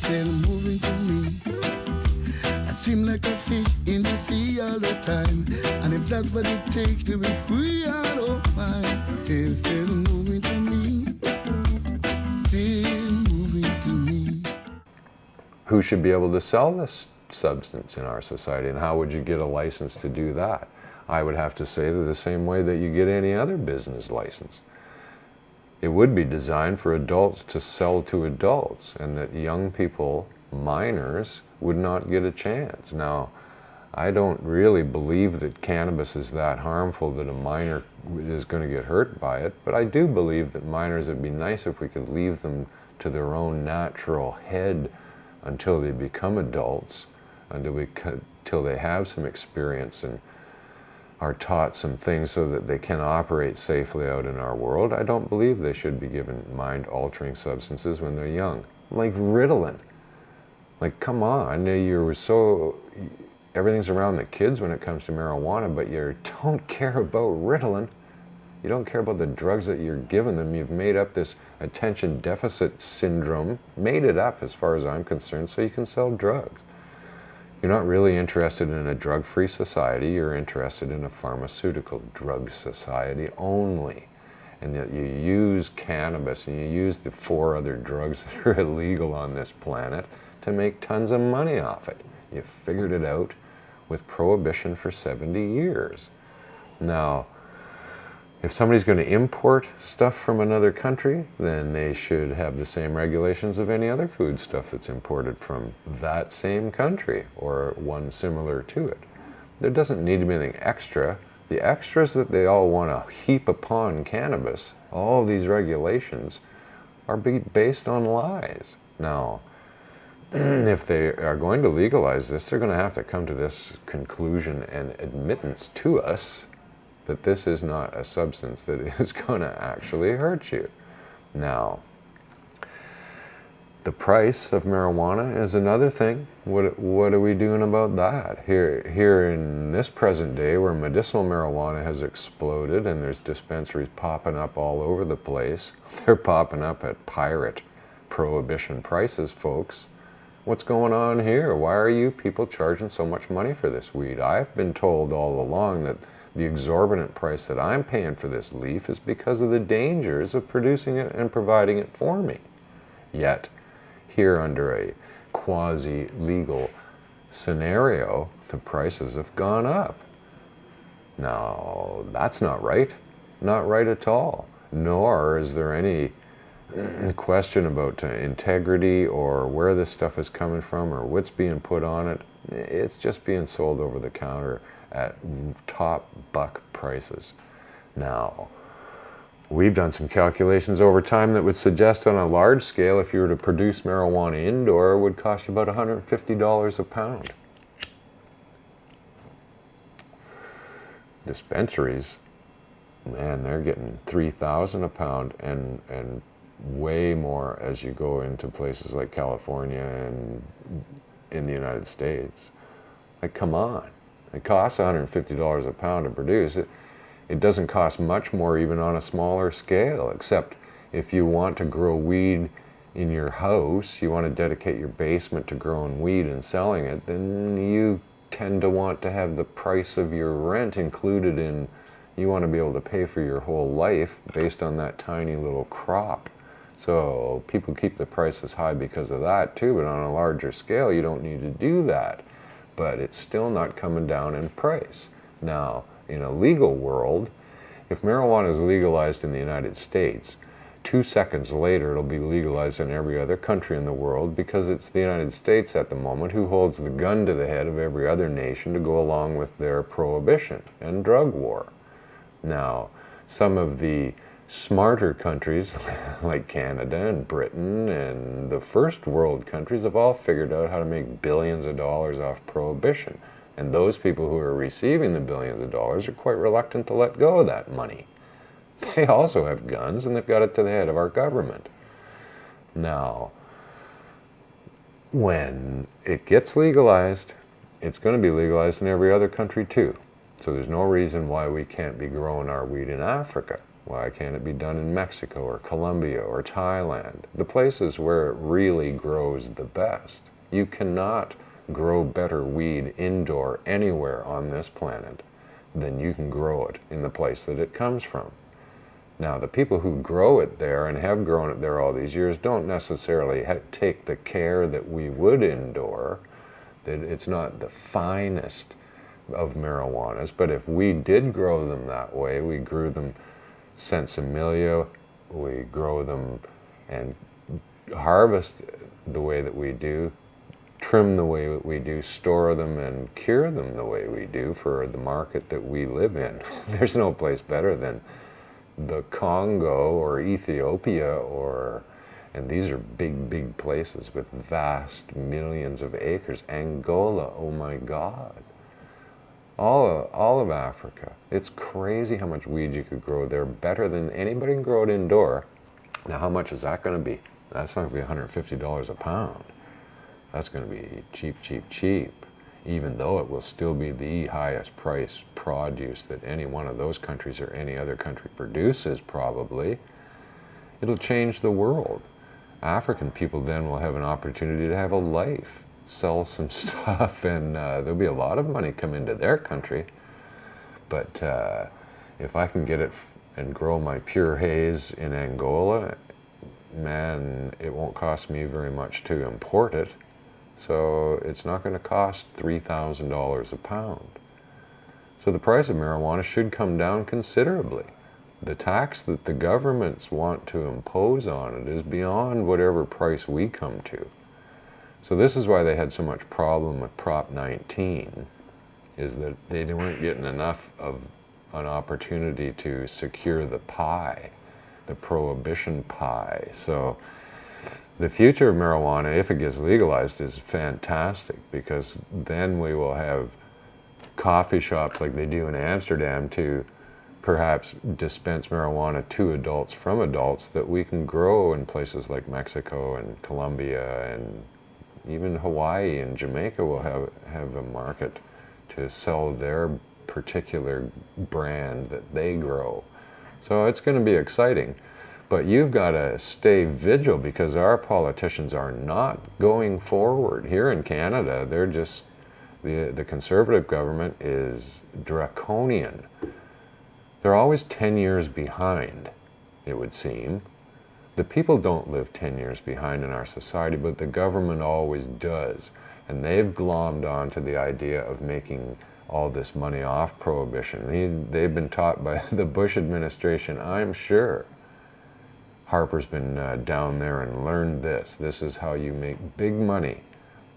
still moving to me. I seem like a fish in the sea all the time. And if that's what it takes to be free, I don't mind. Still moving to me. Still moving to me. Who should be able to sell this substance in our society, and how would you get a license to do that? I would have to say that the same way that you get any other business license. It would be designed for adults to sell to adults, and that young people, minors, would not get a chance. Now, I don't really believe that cannabis is that harmful that a minor is going to get hurt by it, but I do believe that minors, it'd be nice if we could leave them to their own natural head until they become adults, until they have some experience and are taught some things so that they can operate safely out in our world. I don't believe they should be given mind-altering substances when they're young. Like Ritalin. Like, come on, everything's around the kids when it comes to marijuana, but you don't care about Ritalin. You don't care about the drugs that you're giving them. You've made up this attention deficit syndrome, made it up as far as I'm concerned, so you can sell drugs. You're not really interested in a drug-free society. You're interested in a pharmaceutical drug society only. And that you use cannabis and you use the 4 other drugs that are illegal on this planet to make tons of money off it. You figured it out with prohibition for 70 years. Now, if somebody's going to import stuff from another country, then they should have the same regulations of any other food stuff that's imported from that same country or one similar to it. There doesn't need to be anything extra. The extras that they all want to heap upon cannabis, all these regulations, are based on lies. Now, if they are going to legalize this, they're going to have to come to this conclusion and admittance to us that this is not a substance that is going to actually hurt you. Now, the price of marijuana is another thing. What are we doing about that? Here in this present day, where medicinal marijuana has exploded and there's dispensaries popping up all over the place, they're popping up at pirate prohibition prices, folks. What's going on here? Why are you people charging so much money for this weed? I've been told all along that the exorbitant price that I'm paying for this leaf is because of the dangers of producing it and providing it for me. Yet, here under a quasi-legal scenario, the prices have gone up. Now, that's not right. Not right at all. Nor is there any question about integrity or where this stuff is coming from or what's being put on it. It's just being sold over the counter at top buck prices. Now, we've done some calculations over time that would suggest on a large scale, if you were to produce marijuana indoor, it would cost you about $150 a pound. Dispensaries, man, they're getting $3,000 a pound and way more as you go into places like California and in the United States. Like, come on. It costs $150 a pound to produce it. It doesn't cost much more even on a smaller scale, except if you want to grow weed in your house, you want to dedicate your basement to growing weed and selling it, then you tend to want to have the price of your rent included in, you want to be able to pay for your whole life based on that tiny little crop. So people keep the prices high because of that too, but on a larger scale, you don't need to do that. But it's still not coming down in price. Now, in a legal world, if marijuana is legalized in the United States, 2 seconds later it'll be legalized in every other country in the world because it's the United States at the moment who holds the gun to the head of every other nation to go along with their prohibition and drug war. Now, some of the smarter countries like Canada and Britain and the first world countries have all figured out how to make billions of dollars off prohibition. And those people who are receiving the billions of dollars are quite reluctant to let go of that money. They also have guns and they've got it to the head of our government. Now, when it gets legalized, it's going to be legalized in every other country too. So there's no reason why we can't be growing our weed in Africa. Why can't it be done in Mexico or Colombia or Thailand? The places where it really grows the best. You cannot grow better weed indoor anywhere on this planet than you can grow it in the place that it comes from. Now, the people who grow it there and have grown it there all these years don't necessarily take the care that we would indoor. That it's not the finest of marijuanas, but if we did grow them that way, we grew them sensimilia, we grow them and harvest the way that we do, trim the way that we do, store them and cure them the way we do for the market that we live in. There's no place better than the Congo or Ethiopia, and these are big, big places with vast millions of acres. Angola, oh my God. All of Africa. It's crazy how much weed you could grow there, better than anybody can grow it indoor. Now, how much is that going to be? That's not going to be $150 a pound. That's going to be cheap, cheap, cheap, even though it will still be the highest price produce that any one of those countries or any other country produces, probably. It'll change the world. African people then will have an opportunity to have a life, sell some stuff, and there'll be a lot of money come into their country. But if I can get it and grow my pure haze in Angola, man, it won't cost me very much to import it. So it's not going to cost $3,000 a pound. So the price of marijuana should come down considerably. The tax that the governments want to impose on it is beyond whatever price we come to. So this is why they had so much problem with Prop 19, is that they weren't getting enough of an opportunity to secure the pie, the prohibition pie. So the future of marijuana, if it gets legalized, is fantastic, because then we will have coffee shops like they do in Amsterdam to perhaps dispense marijuana to adults from adults that we can grow in places like Mexico and Colombia, and even Hawaii and Jamaica will have a market to sell their particular brand that they grow. So it's going to be exciting. But you've got to stay vigilant, because our politicians are not going forward. Here in Canada, they're just, the Conservative government is draconian. They're always 10 years behind, it would seem. The people don't live 10 years behind in our society, but the government always does. And they've glommed on to the idea of making all this money off prohibition. They've been taught by the Bush administration, I'm sure. Harper's been down there and learned this. This is how you make big money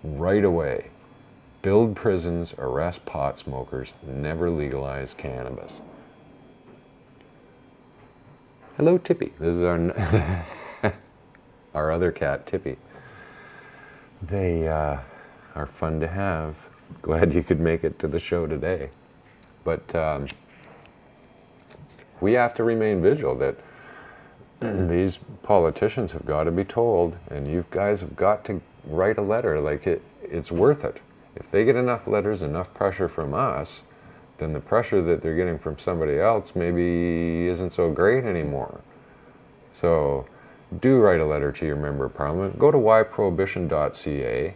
right away. Build prisons, arrest pot smokers, never legalize cannabis. Hello, Tippy. This is our our other cat, Tippy. They are fun to have. Glad you could make it to the show today. But we have to remain vigilant that these politicians have got to be told, and you guys have got to write a letter. Like, it's worth it. If they get enough letters, enough pressure from us, then the pressure that they're getting from somebody else maybe isn't so great anymore. So do write a letter to your member of parliament. Go to whyprohibition.ca.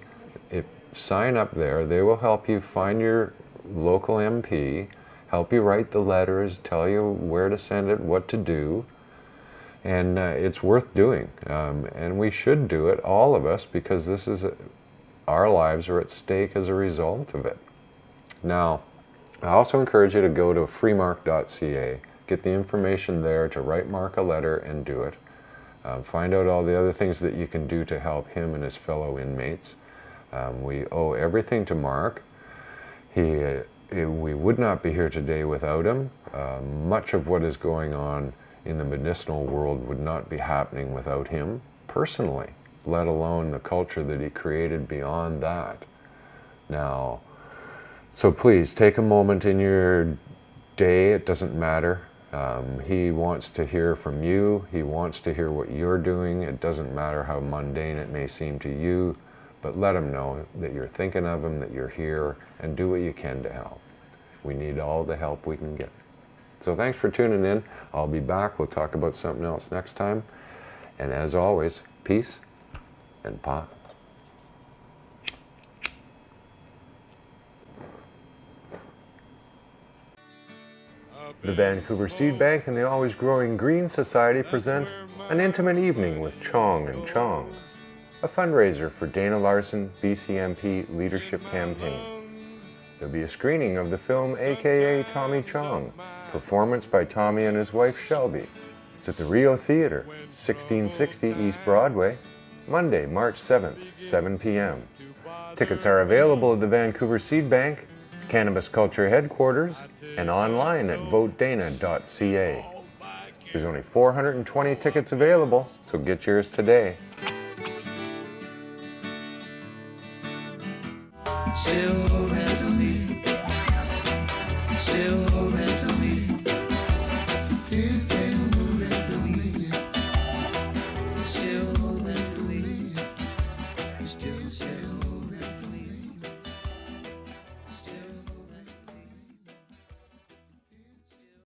Sign up there. They will help you find your local MP, help you write the letters, tell you where to send it, what to do. And it's worth doing. And we should do it, all of us, because this is our lives are at stake as a result of it. Now, I also encourage you to go to freemark.ca, get the information there to write Mark a letter and do it. Find out all the other things that you can do to help him and his fellow inmates. We owe everything to Mark. We would not be here today without him. Much of what is going on in the medicinal world would not be happening without him personally, let alone the culture that he created beyond that. Now, so please take a moment in your day. It doesn't matter. He wants to hear from you. He wants to hear what you're doing. It doesn't matter how mundane it may seem to you, but let him know that you're thinking of him, that you're here, and do what you can to help. We need all the help we can get. So thanks for tuning in. I'll be back. We'll talk about something else next time. And as always, peace and pot. The Vancouver Seed Bank and the Always Growing Green Society present An Intimate Evening with Chong and Chong, a fundraiser for Dana Larson BCMP Leadership Campaign. There'll be a screening of the film AKA Tommy Chong, performance by Tommy and his wife Shelby. It's at the Rio Theatre, 1660 East Broadway, Monday, March 7th, 7 p.m. Tickets are available at the Vancouver Seed Bank, Cannabis Culture Headquarters, and online at votedana.ca. There's only 420 tickets available, so get yours today. Still moving to me.